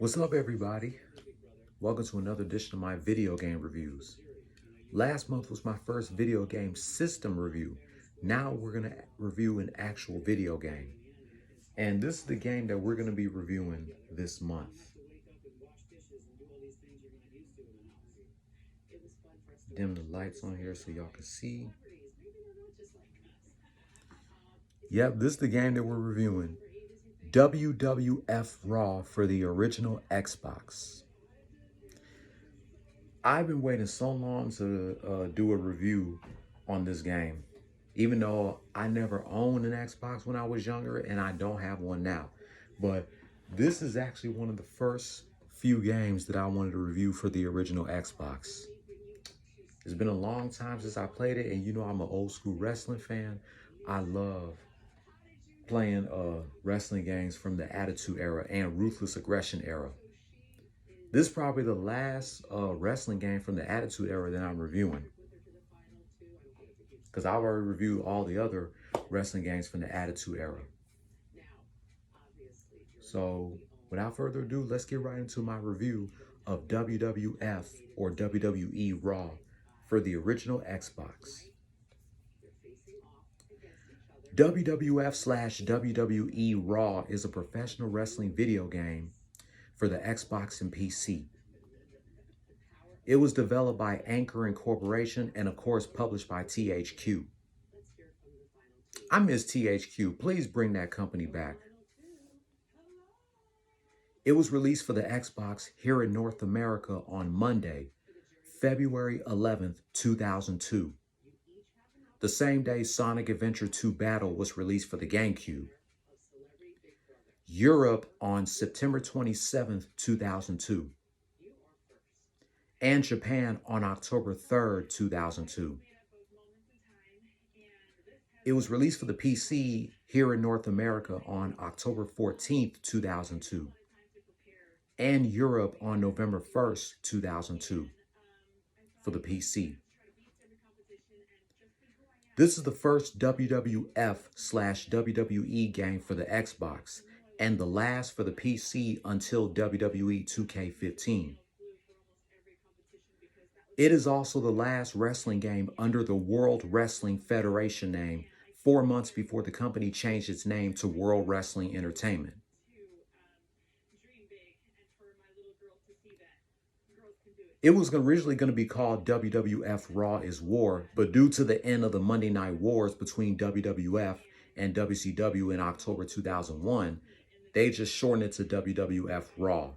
What's up, everybody? Welcome to another edition of my video game reviews. Last month was my first video game system review. Now we're going to review an actual video game. And this is the game that we're going to be reviewing this month. Dim the lights on here so y'all can see. Yep, this is the game that we're reviewing. WWF Raw for the original Xbox. I've been waiting so long to do a review on this game, even though I never owned an Xbox when I was younger and I don't have one now. But this is actually one of the first few games that I wanted to review for the original Xbox. It's been a long time since I played it, and you know I'm an old school wrestling fan. I love playing wrestling games from the Attitude Era and Ruthless Aggression Era. This is probably the last wrestling game from the Attitude Era that I'm reviewing, because I've already reviewed all the other wrestling games from the Attitude Era. So without further ado, let's get right into my review of WWF or WWE Raw for the original Xbox. WWF/WWE Raw is a professional wrestling video game for the Xbox and PC. It was developed by Anchor Incorporation and of course published by THQ. I miss THQ. Please bring that company back. It was released for the Xbox here in North America on Monday, February 11th, 2002. The same day Sonic Adventure 2 Battle was released for the GameCube. Europe on September 27th, 2002. And Japan on October 3rd, 2002. It was released for the PC here in North America on October 14th, 2002. And Europe on November 1st, 2002 for the PC. This is the first WWF/WWE game for the Xbox and the last for the PC until WWE 2K15. It is also the last wrestling game under the World Wrestling Federation name 4 months before the company changed its name to World Wrestling Entertainment. It was originally going to be called WWF Raw is War, but due to the end of the Monday Night Wars between WWF and WCW in October 2001, they just shortened it to WWF Raw.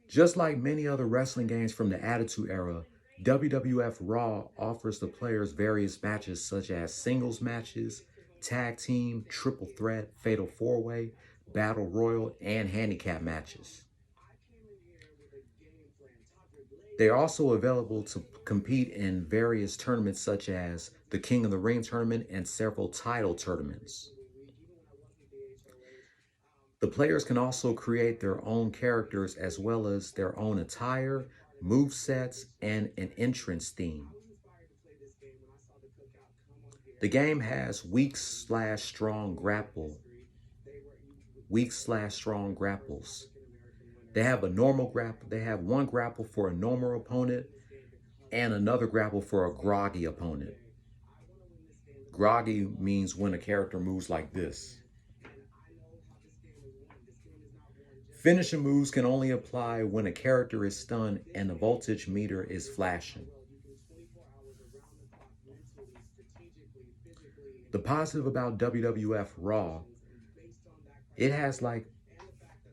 Just like many other wrestling games from the Attitude Era, WWF Raw offers the players various matches such as singles matches, tag team, triple threat, fatal four-way, battle royal, and handicap matches. They are also available to compete in various tournaments such as the King of the Ring tournament and several title tournaments. The players can also create their own characters as well as their own attire, movesets, and an entrance theme. The game has weak/strong grapples. They have a normal grapple. They have one grapple for a normal opponent and another grapple for a groggy opponent. Groggy means when a character moves like this. Finishing moves can only apply when a character is stunned and the voltage meter is flashing. The positive about WWF Raw, it has like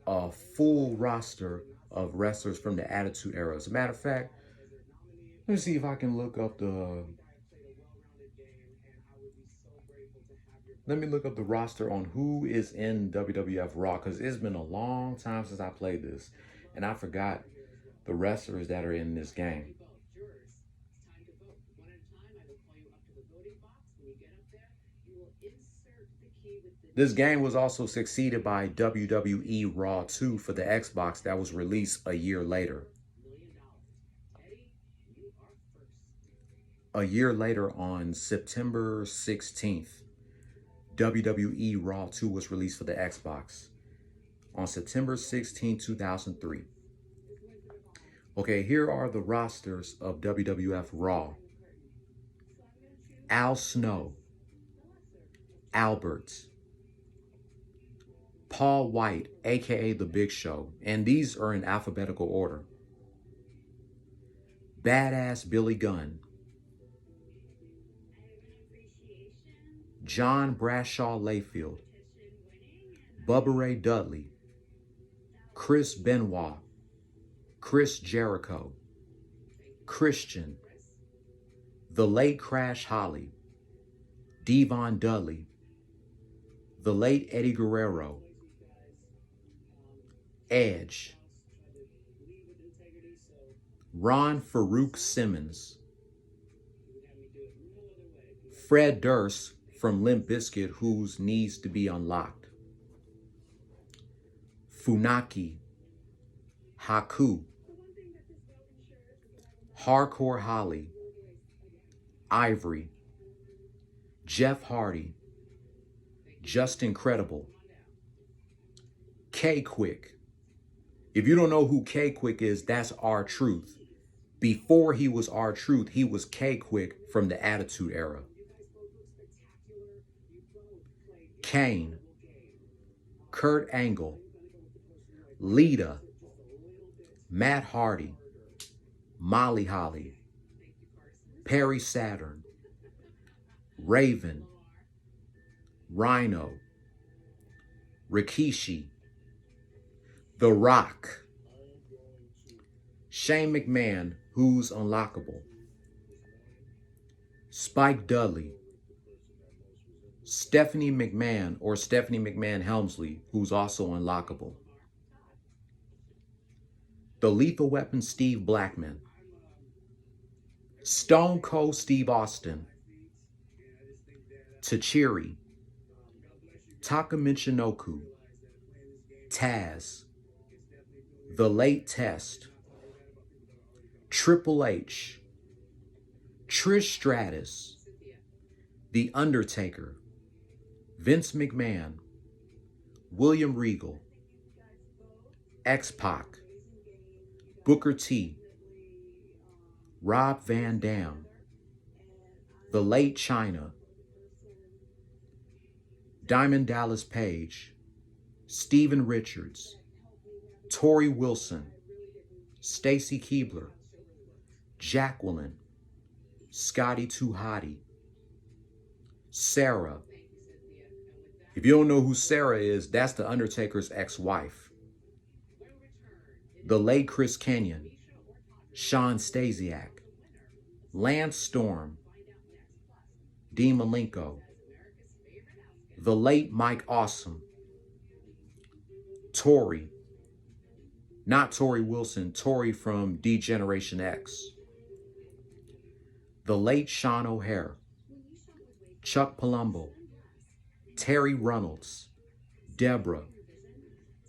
a full roster of wrestlers from the Attitude Era. As a matter of fact, let me see if I can look up the roster on who is in WWF Raw, because it's been a long time since I played this and I forgot the wrestlers that are in this game. This game was also succeeded by WWE Raw 2 for the Xbox that was released a year later. On September 16th, WWE Raw 2 was released for the Xbox on September 16, 2003. Okay, here are the rosters of WWF Raw. Al Snow, Albert, Paul White, aka The Big Show, and these are in alphabetical order. Badass Billy Gunn, John Bradshaw Layfield, Bubba Ray Dudley, Chris Benoit, Chris Jericho, Christian, the late Crash Holly, Devon Dudley, the late Eddie Guerrero, Edge, Ron Farouk Simmons, Fred Durst from Limp Bizkit, whose needs to be unlocked, Funaki, Haku, Hardcore Holly, Ivory, Jeff Hardy, Justin Credible, K-Quick. If you don't know who K-Quick is, that's R-Truth. Before he was R-Truth, he was K-Quick from the Attitude Era. Kane, Kurt Angle, Lita, Matt Hardy, Molly Holly, Perry Saturn, Raven, Rhino, Rikishi, The Rock, Shane McMahon, who's unlockable, Spike Dudley, Stephanie McMahon or Stephanie McMahon Helmsley, who's also unlockable, The Lethal Weapon Steve Blackman, Stone Cold Steve Austin, Tachiri, Taka Michinoku, Taz, The Late Test, Triple H, Trish Stratus, The Undertaker, Vince McMahon, William Regal, X-Pac, Booker T, Rob Van Dam, The Late China, Diamond Dallas Page, Steven Richards, Tori Wilson, Stacy Keibler, Jacqueline, Scotty Too Hottie, Sarah. If you don't know who Sarah is, that's The Undertaker's ex-wife. The late Chris Kenyon, Sean Stasiak, Lance Storm, Dean Malenko, the late Mike Awesome, Tori, not Tori Wilson, Tori from D-Generation X, the late Sean O'Hare, Chuck Palumbo, Terry Reynolds, Deborah,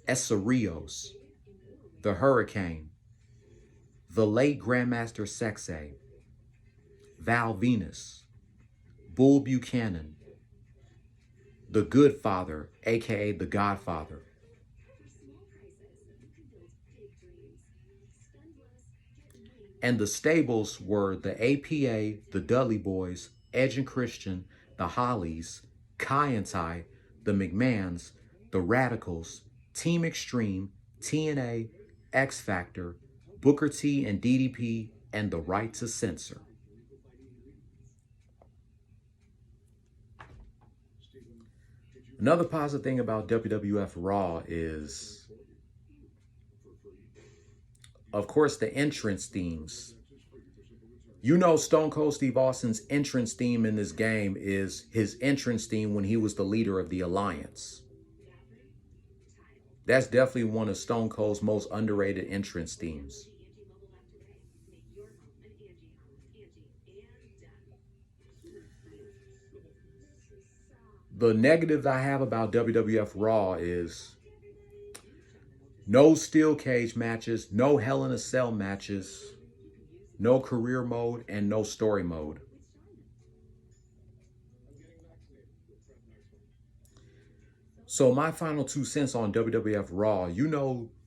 Essa Rios, the Hurricane, the late Grandmaster Sexay, Val Venus, Bull Buchanan, the Good Father, aka the Godfather, and the stables were the APA, the Dudley Boys, Edge and Christian, the Hollies, Kai and Ty, the McMahons, the Radicals, Team Extreme, TNA, X Factor, Booker T and DDP, and the Right to Censor. Another positive thing about WWF Raw is, of course, the entrance themes. You know, Stone Cold Steve Austin's entrance theme in this game is his entrance theme when he was the leader of the Alliance. That's definitely one of Stone Cold's most underrated entrance themes. The negatives I have about WWF Raw is no steel cage matches, no Hell in a Cell matches, no career mode, and no story mode. So my final 2 cents on WWF Raw,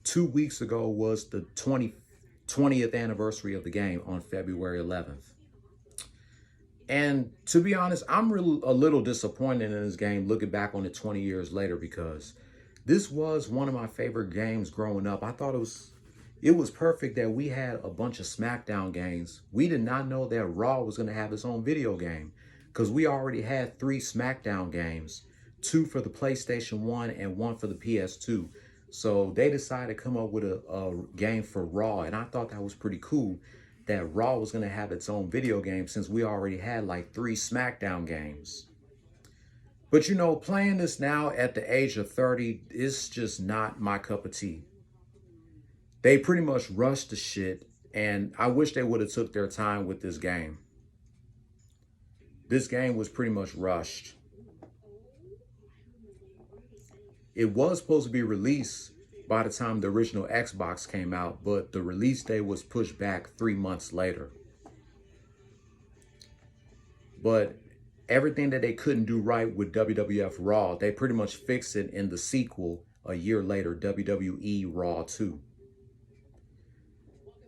2 weeks ago was the 20th anniversary of the game on February 11th. And to be honest, I'm a little disappointed in this game looking back on it 20 years later, because this was one of my favorite games growing up. I thought it was perfect that we had a bunch of SmackDown games. We did not know that Raw was going to have its own video game, because we already had 3 SmackDown games, 2 for the PlayStation 1 and 1 for the PS2. So they decided to come up with a game for Raw, and I thought that was pretty cool that Raw was going to have its own video game, since we already had like 3 SmackDown games. But playing this now at the age of 30 is just not my cup of tea. They pretty much rushed the shit, and I wish they would have took their time with this game. This game was pretty much rushed. It was supposed to be released by the time the original Xbox came out, but the release date was pushed back 3 months later. But everything that they couldn't do right with WWF Raw, they pretty much fixed it in the sequel a year later, WWE Raw 2.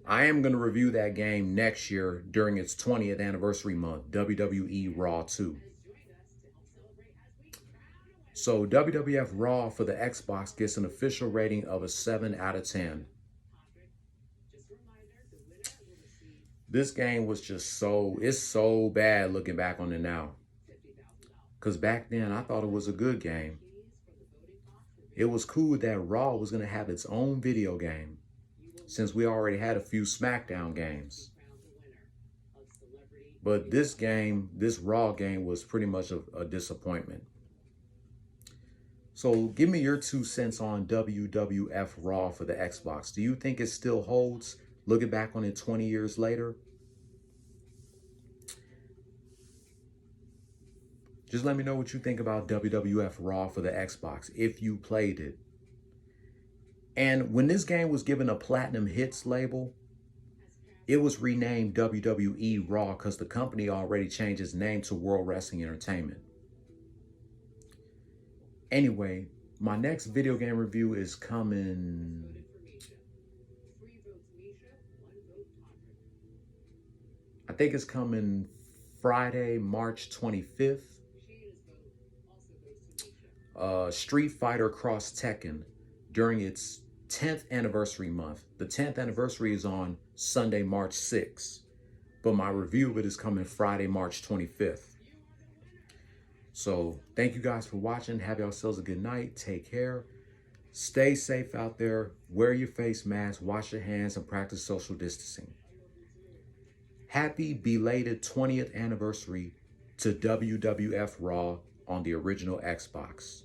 I am going to review that game next year during its 20th anniversary month, WWE Raw 2. So WWF Raw for the Xbox gets an official rating of a 7 out of 10. This game was just it's so bad looking back on it now. Because back then I thought it was a good game. It was cool that Raw was going to have its own video game, since we already had a few SmackDown games. But this Raw game was pretty much a disappointment. So give me your 2 cents on WWF Raw for the Xbox. Do you think it still holds, looking back on it 20 years later? Just let me know what you think about WWF Raw for the Xbox, if you played it. And when this game was given a Platinum Hits label, it was renamed WWE Raw because the company already changed its name to World Wrestling Entertainment. Anyway, my next video game review is coming. I think it's coming Friday, March 25th. Street Fighter Cross Tekken during its 10th anniversary month. The 10th anniversary is on Sunday, March 6th. But my review of it is coming Friday, March 25th. So thank you guys for watching. Have yourselves a good night. Take care. Stay safe out there. Wear your face mask. Wash your hands and practice social distancing. Happy belated 20th anniversary to WWF Raw on the original Xbox.